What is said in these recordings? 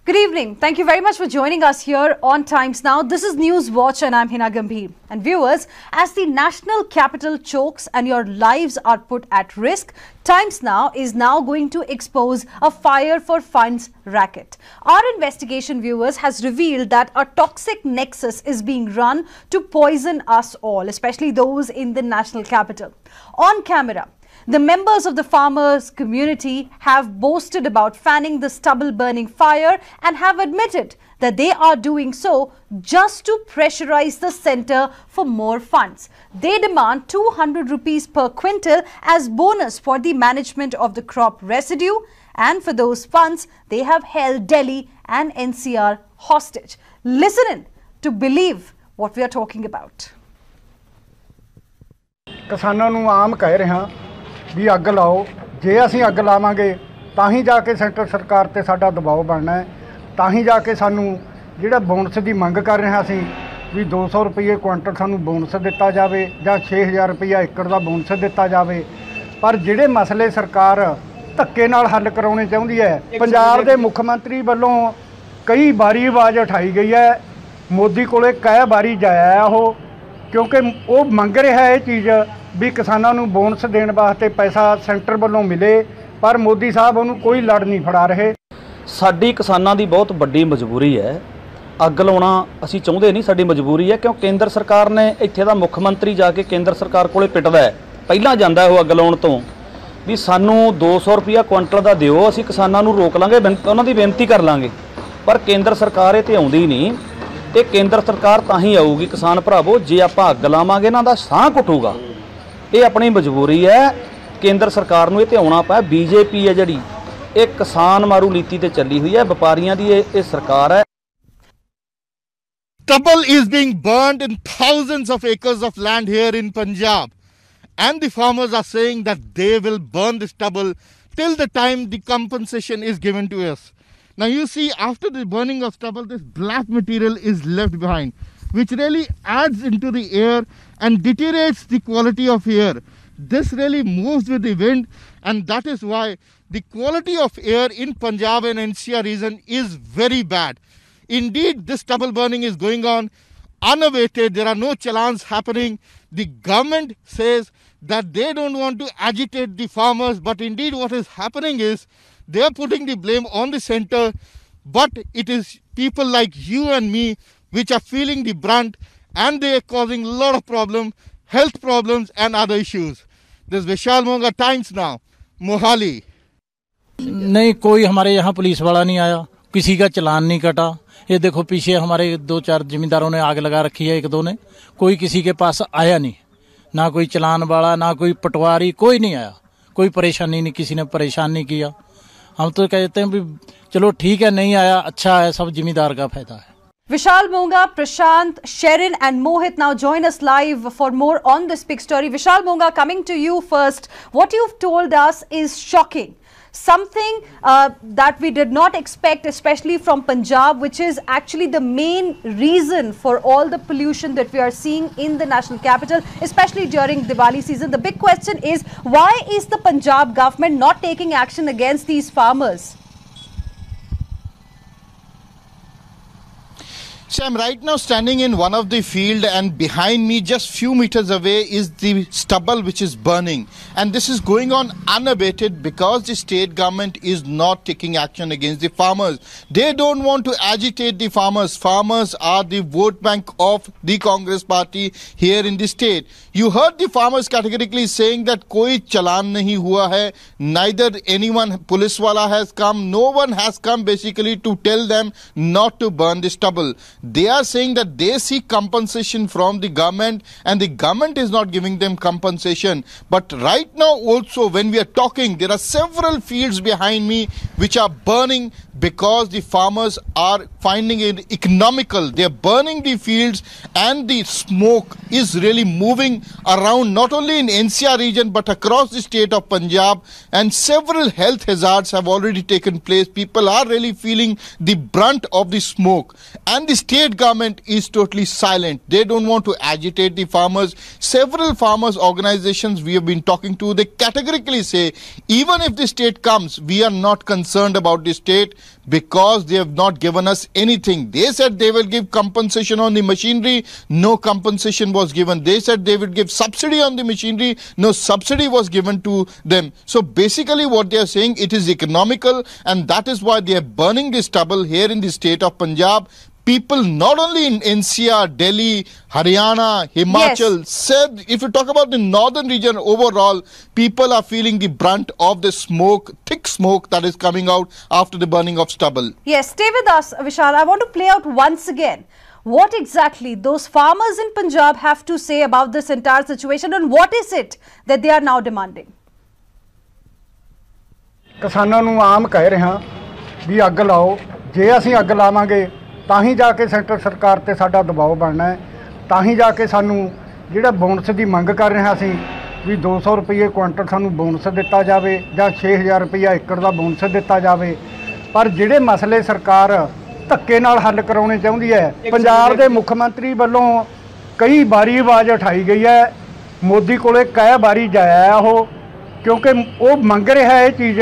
Good evening. Thank you very much for joining us here on Times Now. This is News Watch and I'm Hina Gambhir. And viewers, as the national capital chokes and your lives are put at risk, Times Now is now going to expose a fire for funds racket. Our investigation, viewers, has revealed that a toxic nexus is being run to poison us all, especially those in the national capital. On camera, the members of the farmers' community have boasted about fanning the stubble-burning fire and have admitted that they are doing so just to pressurize the centre for more funds. They demand 200 rupees per quintal as bonus for the management of the crop residue, and for those funds, they have held Delhi and NCR hostage. Listen in to believe what we are talking about. किसानों ਨੂੰ ਆਮ ਕਹਿ ਰਿਹਾ ਵੀ ਅੱਗ ਲਾਓ, ਜੇ ਅਸੀਂ ਅੱਗ ਲਾਵਾਂਗੇ ਤਾਂ ਹੀ ਜਾ ਕੇ ਸੈਂਟਰ ਸਰਕਾਰ ਤੇ ਸਾਡਾ ਦਬਾਅ ਬਣਨਾ ਹੈ, ਤਾਂ ਹੀ ਜਾ ਕੇ ਸਾਨੂੰ ਜਿਹੜਾ ਬੋਨਸ ਦੀ ਮੰਗ ਕਰ ਰਹੇ ਅਸੀਂ ਵੀ 200 ਰੁਪਏ ਕੁਇੰਟਲ ਸਾਨੂੰ ਬੋਨਸ ਦਿੱਤਾ ਜਾਵੇ ਜਾਂ 6000 ਰੁਪਏ ਏਕੜ ਦਾ ਬੋਨਸ ਦਿੱਤਾ ਜਾਵੇ। ਪਰ ਜਿਹੜੇ ਮਸਲੇ ਸਰਕਾਰ ਧੱਕੇ ਨਾਲ ਹੱਲ ਕਰਾਉਣੇ ਚਾਹੁੰਦੀ ਹੈ, ਪੰਜਾਬ ਦੇ ਮੁੱਖ ਮੰਤਰੀ ਵੱਲੋਂ ਕਈ ਵਾਰੀ ਆਵਾਜ਼ ਉਠਾਈ ਗਈ ਹੈ, ਮੋਦੀ ਕੋਲੇ ਕਈ ਵਾਰੀ ਜਾਇਆ ਹੈ ਉਹ, ਕਿਉਂਕਿ ਉਹ ਮੰਗ ਰਿਹਾ ਇਹ ਚੀਜ਼ भी किसानों ਨੂੰ बोनस देने वास्ते पैसा सेंटर वालों मिले, पर मोदी साहब ਉਹਨੂੰ कोई लड़ नहीं फड़ा रहे। साडी किसानों की बहुत बड़ी मजबूरी है, अग लाउणा असीं चाहुंदे नहीं, साडी मजबूरी है क्यों केंद्र सरकार ने इत्थे दा मुख मंत्री जाके केंद्र सरकार कोले पिटदा है, पहलां जांदा है वो अग लाउण तो भी सानू 200 रुपया क्विंटल दा दिओ, असीं किसानों नूं रोक लांगे, उन्हां दी बेनती कर लांगे। पर केंद्र सरकार इत्थे आउंदी नहीं, ते केंद्र सरकार तां ही आऊगी किसान भरावो जे आपां अग लावांगे, इन्हां दा साह घुटूगा। ये अपनी मजबूरी है, केंद्र सरकार नूं इत्थे आउणा पिया। बीजेपी है जिहड़ी ये किसान मारू नीति ते चली हुई है, व्यापारियों की ये सरकार है। Stubble is being burned in thousands of acres of land here in Punjab, and the farmers are saying that they will burn the stubble till the time the compensation is given to us. Now you see, after the burning of stubble, this black material is left behind, which really adds into the air and deteriorates the quality of air. This really moves with the wind, and that is why the quality of air in Punjab and NCR region is very bad. Indeed, this stubble burning is going on unabated. There are no challans happening. The government says that they don't want to agitate the farmers, but indeed what is happening is they are putting the blame on the centre, but it is people like you and me which are feeling the brunt, and they are causing a lot of problems, health problems and other issues. This is Vishal Monga, Times Now, Mohali. नहीं, कोई हमारे यहाँ police वाला नहीं आया, किसी का चलान नहीं कटा। ये देखो पीछे हमारे 2-4 जिम्मेदारों ने आग लगा रखी है, 1-2 ने, कोई किसी के पास आया नहीं, ना कोई चलान वाला, ना कोई पटवारी, कोई नहीं आया, कोई परेशानी नहीं, किसी ने परेशान नहीं किया। हम तो कहते हैं भी चलो ठीक है, नहीं आया अच्छा है, सब जिम्मेदार का फायदा है। Vishal Monga, Prashant, Sherin and Mohit now join us live for more on this big story. Vishal Monga, coming to you first. What you've told us is shocking. Something that we did not expect, especially from Punjab, which is actually the main reason for all the pollution that we are seeing in the national capital, especially during Diwali season. The big question is, why is the Punjab government not taking action against these farmers? So I'm right now standing in one of the field, and behind me just few meters away is the stubble which is burning, and this is going on unabated because the state government is not taking action against the farmers. They don't want to agitate the farmers. Farmers are the vote bank of the Congress party here in the state. You heard the farmers categorically saying that koi chalan nahi hua hai, neither anyone, police wala has come, no one has come basically to tell them not to burn the stubble. They are saying that they seek compensation from the government, and the government is not giving them compensation. But right now also when we are talking, there are several fields behind me which are burning because the farmers are finding it economical. They are burning the fields, and the smoke is really moving around not only in NCR region but across the state of Punjab, and several health hazards have already taken place. People are really feeling the brunt of the smoke, and the state government is totally silent. They don't want to agitate the farmers. Several farmers organizations we have been talking to, they categorically say, even if the state comes, we are not concerned about the state because they have not given us anything. They said they will give compensation on the machinery. No compensation was given. They said they would give subsidy on the machinery. No subsidy was given to them. So basically what they are saying, it is economical, and that is why they are burning the stubble here in the state of Punjab. People not only in NCR, Delhi, Haryana, Himachal said, if you talk about the northern region overall, people are feeling the brunt of the smoke, thick smoke that is coming out after the burning of stubble. Yes, stay with us, Vishal. I want to play out once again what exactly those farmers in Punjab have to say about this entire situation and what is it that they are now demanding. ਕਿਸਾਨਾਂ ਨੂੰ ਆਮ ਕਹਿ ਰਿਹਾ ਵੀ ਅੱਗ ਲਾਓ, ਜੇ ਅਸੀਂ ਅੱਗ ਲਾਵਾਂਗੇ ਤਾਂ ਹੀ ਜਾ ਕੇ ਸੈਂਟਰ ਸਰਕਾਰ ਤੇ ਸਾਡਾ ਦਬਾਅ ਬਣਨਾ ਹੈ, ਤਾਂ ਹੀ ਜਾ ਕੇ ਸਾਨੂੰ ਜਿਹੜਾ ਬੋਨਸ ਦੀ ਮੰਗ ਕਰ ਰਹੇ ਅਸੀਂ ਵੀ 200 ਰੁਪਏ ਕੁਇੰਟਲ ਸਾਨੂੰ ਬੋਨਸ ਦਿੱਤਾ ਜਾਵੇ ਜਾਂ 6000 ਰੁਪਇਆ ਏਕੜ ਦਾ ਬੋਨਸ ਦਿੱਤਾ ਜਾਵੇ। ਪਰ ਜਿਹੜੇ ਮਸਲੇ ਸਰਕਾਰ ਧੱਕੇ ਨਾਲ ਹੱਲ ਕਰਾਉਣੇ ਚਾਹੁੰਦੀ ਹੈ, ਪੰਜਾਬ ਦੇ ਮੁੱਖ ਮੰਤਰੀ ਵੱਲੋਂ ਕਈ ਵਾਰੀ ਆਵਾਜ਼ ਉਠਾਈ ਗਈ ਹੈ, ਮੋਦੀ ਕੋਲੇ ਕਈ ਵਾਰੀ ਜਾਇਆ ਉਹ, ਕਿਉਂਕਿ ਉਹ ਮੰਗ ਰਿਹਾ ਇਹ ਚੀਜ਼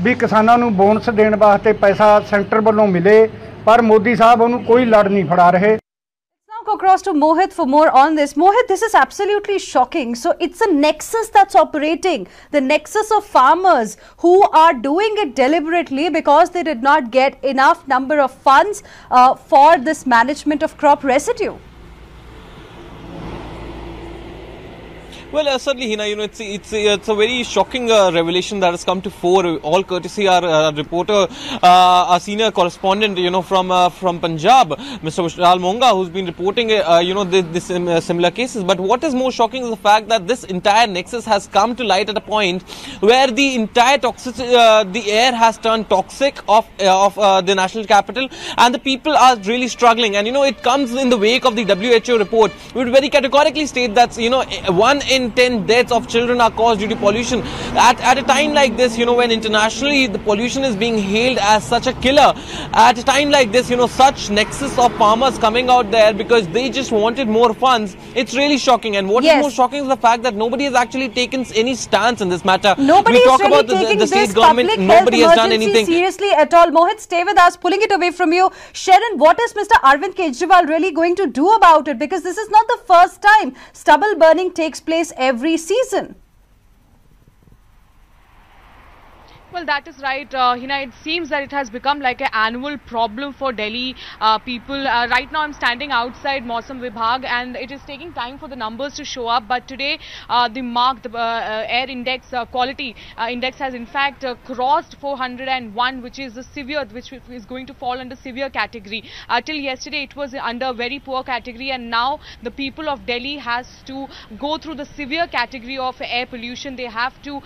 ਵੀ ਕਿਸਾਨਾਂ ਨੂੰ ਬੋਨਸ ਦੇਣ ਵਾਸਤੇ ਪੈਸਾ ਸੈਂਟਰ ਵੱਲੋਂ ਮਿਲੇ, ਪਰ ਮੋਦੀ ਸਾਹਿਬ ਉਹਨੂੰ ਕੋਈ ਲੜ ਨਹੀਂ ਫੜਾ ਰਹੇ। Now go across to Mohit for more on this. Mohit, this is absolutely shocking. So it's a nexus that's operating, the nexus of farmers who are doing it deliberately because they did not get enough number of funds for this management of crop residue. Well, certainly, Hina, it's a very shocking revelation that has come to fore, all courtesy our reporter, our senior correspondent, from Punjab, Mr. Vishal Monga, who's been reporting, this similar cases. But what is more shocking is the fact that this entire nexus has come to light at a point where the entire the air has turned toxic of the national capital, and the people are really struggling. And it comes in the wake of the WHO report, which very categorically state that 1 in 10 deaths of children are caused due to pollution. At a time like this, when internationally the pollution is being hailed as such a killer, at a time like this, such nexus of farmers coming out there because they just wanted more funds, it's really shocking. And what is more shocking is the fact that nobody has actually taken any stance in this matter. Nobody we talk is really about taking the state this government, public nobody health has done emergency anything seriously at all. Mohit, stay with us, pulling it away from you. Sharon, what is Mr. Arvind Kejriwal really going to do about it? Because this is not the first time stubble burning takes place every season. Well, that is right, Hina. It seems that it has become like an annual problem for Delhi people. Right now, I'm standing outside Mausam Vibhag, and it is taking time for the numbers to show up. But today, the air index quality index has in fact crossed 401, which is which is going to fall under severe category. Till yesterday, it was under very poor category, and now the people of Delhi has to go through the severe category of air pollution. They have to,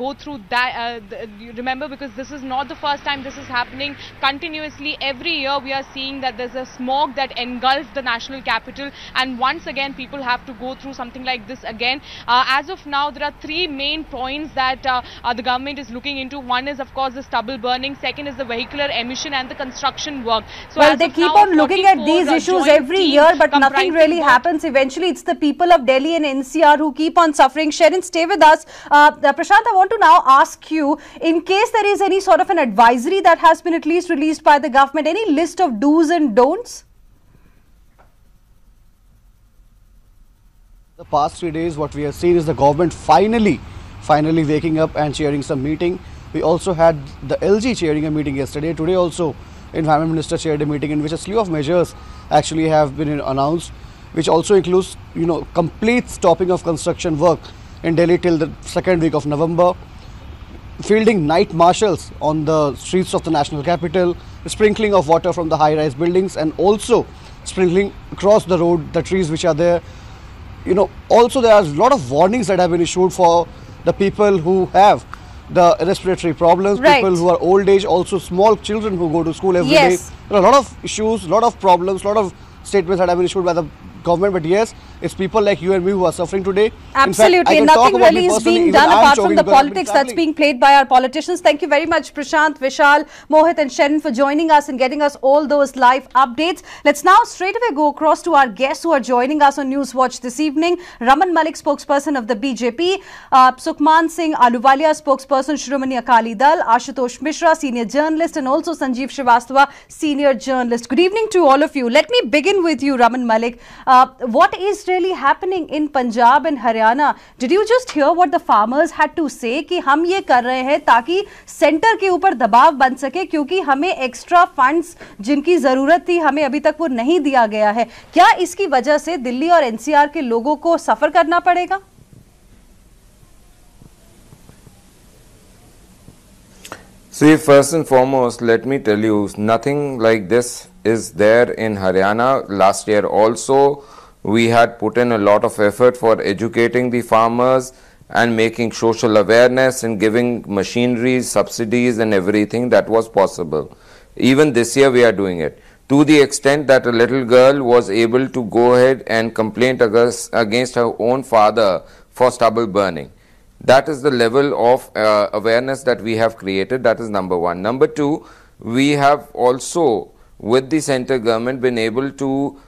go through that. Remember, because this is not the first time this is happening. Continuously every year we are seeing that there's a smog that engulfs the national capital, and once again people have to go through something like this again. As of now, there are three main points that the government is looking into. One is of course the stubble burning, second is the vehicular emission and the construction work. So well, they keep on looking at these issues every year, but nothing really happens. Eventually it's the people of Delhi and NCR who keep on suffering. Sharon, stay with us. Prashant, I want to now ask you, in case there is any sort of an advisory that has been at least released by the government, any list of do's and don'ts? The past 3 days, what we have seen is the government finally waking up and chairing some meeting. We also had the LG chairing a meeting yesterday. Today also, Environment Minister chaired a meeting in which a slew of measures actually have been announced, which also includes, complete stopping of construction work in Delhi till the second week of November. Fielding night marshals on the streets of the national capital, sprinkling of water from the high-rise buildings, and also sprinkling across the road the trees which are there. Also there are a lot of warnings that have been issued for the people who have the respiratory problems, people who are old age, also small children who go to school every day. There are a lot of issues, a lot of problems, a lot of statements that have been issued by the government, but yes, It's people like you and me who are suffering today. Absolutely, and nothing really is being done apart from the politics that's being played by our politicians. Thank you very much, Prashant, Vishal, Mohit and Sharon for joining us and getting us all those live updates. Let's now straight away go across to our guests who are joining us on News Watch this evening. Raman Malik, spokesperson of the BJP, Sukhman Singh Ahluwalia, spokesperson Shiromani Akali Dal, Ashutosh Mishra, senior journalist, and also Sanjeev Srivastava, senior journalist. Good evening to all of you. Let me begin with you, Raman Malik. What is really happening in Punjab and Haryana? Did you just hear what the farmers had to say कि हम ये कर रहे हैं ताकि centre के ऊपर दबाव बन सके, क्योंकि हमें एक्स्ट्रा फंड्स जिनकी जरूरत थी हमें अभी तक वो नहीं दिया गया है? क्या इसकी वजह से दिल्ली और एनसीआर के लोगों को सफर करना पड़ेगा? See, first and foremost, let me tell you, nothing like this is there in Haryana. Last year also, we had put in a lot of effort for educating the farmers and making social awareness and giving machineries, subsidies and everything that was possible. Even this year we are doing it. To the extent that a little girl was able to go ahead and complain against her own father for stubble burning. That is the level of awareness that we have created. That is number one. Number two, we have also, with the center government, been able to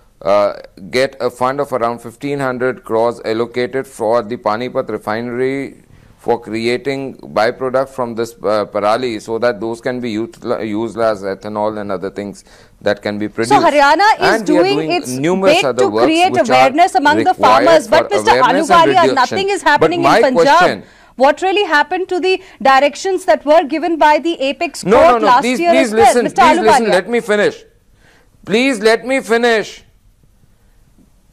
get a fund of around 1500 crores allocated for the Panipat refinery for creating byproduct from this parali, so that those can be used as ethanol and other things that can be produced. So Haryana is doing its bit to create awareness among the farmers, but Mr. Ahluwalia, nothing is happening in Punjab. What really happened to the directions that were given by the Apex Court last year as well? Mr. Ahluwalia, let me finish. Please let me finish.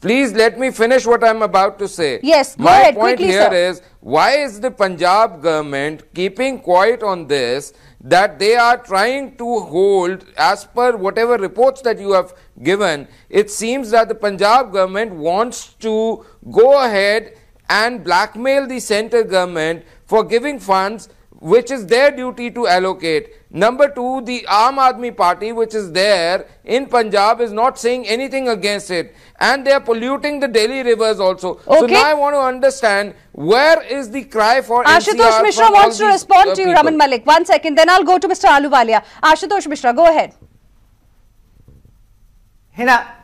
Please let me finish what I'm about to say. Yes, go ahead. My point quickly, here sir. is, why is the Punjab government keeping quiet on this, that they are trying to hold, as per whatever reports that you have given, it seems that the Punjab government wants to go ahead and blackmail the center government for giving funds which is their duty to allocate. Number two, the Aam Aadmi Party, which is there in Punjab, is not saying anything against it, and they are polluting the Delhi rivers also. Okay. So now I want to understand, where is the cry for Ashutosh NCR Mishra from wants to respond to you, people? Raman Malik. 1 second, then I'll go to Mr. Ahluwalia. Ashutosh Mishra, go ahead. Hina,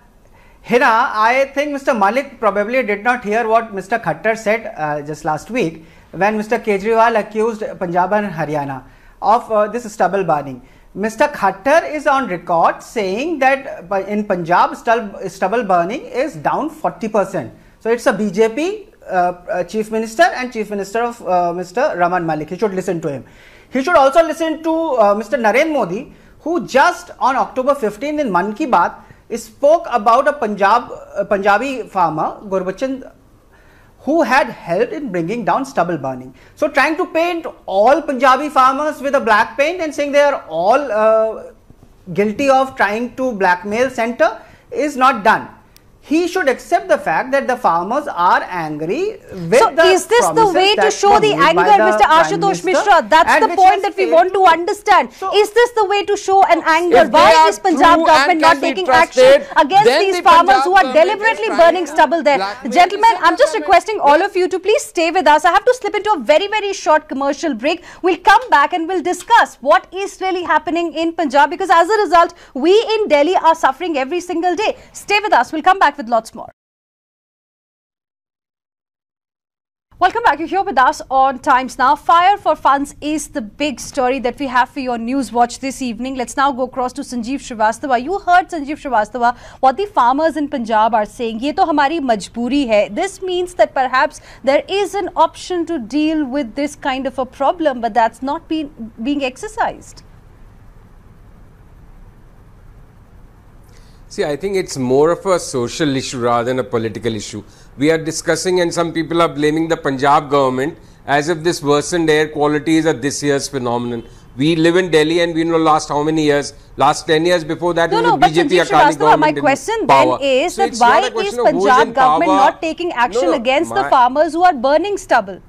I think Mr. Malik probably did not hear what Mr. Khattar said just last week, when Mr. Kejriwal accused Punjab and Haryana of this stubble burning. Mr. Khattar is on record saying that in Punjab stubble burning is down 40%. So it's a BJP Chief Minister and Chief Minister of Mr. Raman Malik. He should listen to him. He should also listen to Mr. Narendra Modi, who just on October 15 in Man Ki Baat spoke about a Punjabi farmer, Gurbachan, who had helped in bringing down stubble burning. So trying to paint all Punjabi farmers with a black paint and saying they are all guilty of trying to blackmail center is not done. He should accept the fact that the farmers are angry with so is this the way to show the anger, Mr. Ashutosh Mishra? That's the point that we want to understand. So is this the way to show an anger? Why is Punjab government not taking action against these farmers who are deliberately burning stubble there? Gentlemen, I'm just requesting all of you to please stay with us. I have to slip into a very, very short commercial break. We'll come back and we'll discuss what is really happening in Punjab, because as a result, we in Delhi are suffering every single day. Stay with us. We'll come back with lots more. Welcome back. You're here with us on Times Now. Fire for funds is the big story that we have for your News Watch this evening. Let's now go across to Sanjeev Srivastava. You heard Sanjeev Srivastava, what the farmers in Punjab are saying. Ye to hamari majboori hai. This means that perhaps there is an option to deal with this kind of a problem, but that's not being exercised. See, I think it's more of a social issue rather than a political issue. We are discussing, and some people are blaming the Punjab government as if this worsened air quality is a this year's phenomenon. We live in Delhi and we know last how many years, last 10 years before that it was BJP Akali government. My question then is that why is Punjab government not taking action against the farmers who are burning stubble?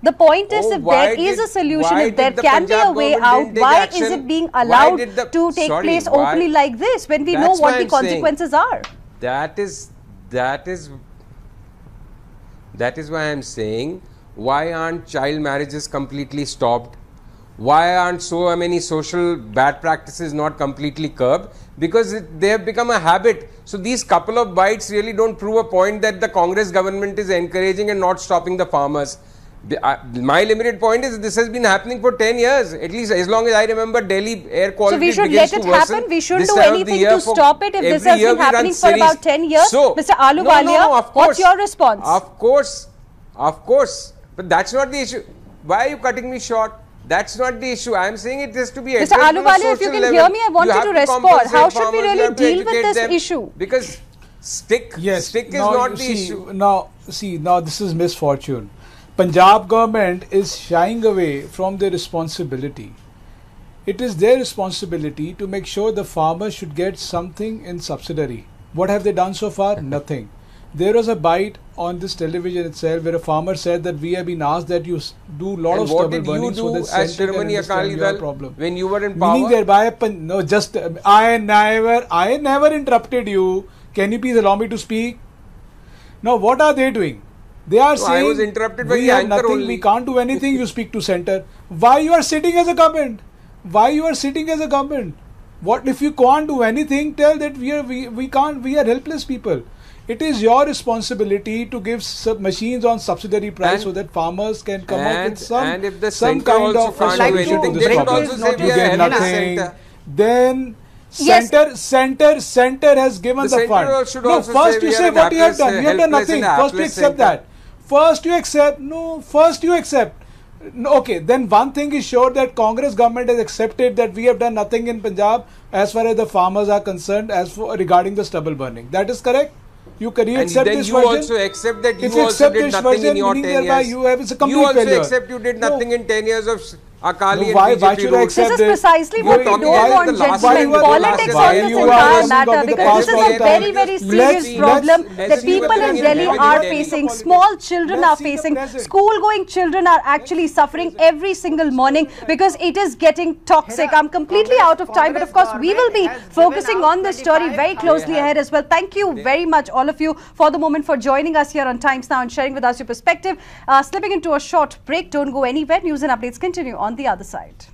The point is, if there is a solution, if there can be a way out, why is it being allowed to take place openly like this when we know what the consequences are? That is That is why I'm saying, why aren't child marriages completely stopped? Why aren't so many social bad practices not completely curbed? Because they have become a habit. So these couple of bites really don't prove a point that the Congress government is encouraging and not stopping the farmers. My limited point is this has been happening for 10 years, at least as long as I remember. Delhi air quality. So we should let it happen. We shouldn't do anything to stop it if this has been happening for about 10 years. So, Mr. Ahluwalia, what's your response? Of course. But that's not the issue. Why are you cutting me short? That's not the issue. I am saying it has to be addressed. Mr. Ahluwalia, if you can hear me, I want you to respond. How should we really deal with this issue? Because stick is not the issue. Now this is misfortune. Punjab government is shying away from their responsibility. It is their responsibility to make sure the farmers should get something in subsidiary. What have they done so far? Nothing. There was a bite on this television itself where a farmer said that we have been asked that you do a lot of stubble burning so that center can understand your problem. When you were in power? Meaning thereby, no, just I never interrupted you. Can you please allow me to speak? Now, what are they doing? They are saying, I was interrupted by we the have anchor nothing, only. We can't do anything, you speak to center. Why you are sitting as a government? Why you are sitting as a government? What if you can't do anything? Tell that we are helpless people. It is your responsibility to give machines on subsidiary price so that farmers can come up with some kind of solution to this problem. You get nothing. Then center has given the fund. No, first you say what you have done. You have done nothing. First you accept that. First you accept. Okay, then one thing is sure that Congress government has accepted that we have done nothing in Punjab as far as the farmers are concerned regarding the stubble burning. That is correct. You accept this version? You also accept that you also did nothing in your 10 years. You also accept you did nothing in 10 years of Akali and why BJP should rule. I accept this is precisely what we don't want, gentlemen. Politics on this entire matter, because this is a very, very serious problem that people in Delhi are facing. Small children are facing. School-going children are actually suffering every single morning because it is getting toxic. I'm completely out of time, but of course we will be focusing on this story very closely ahead as well. Thank you very much, all of you, for the moment, for joining us here on Times Now and sharing with us your perspective. Slipping into a short break. Don't go anywhere. News and updates continue on the other side.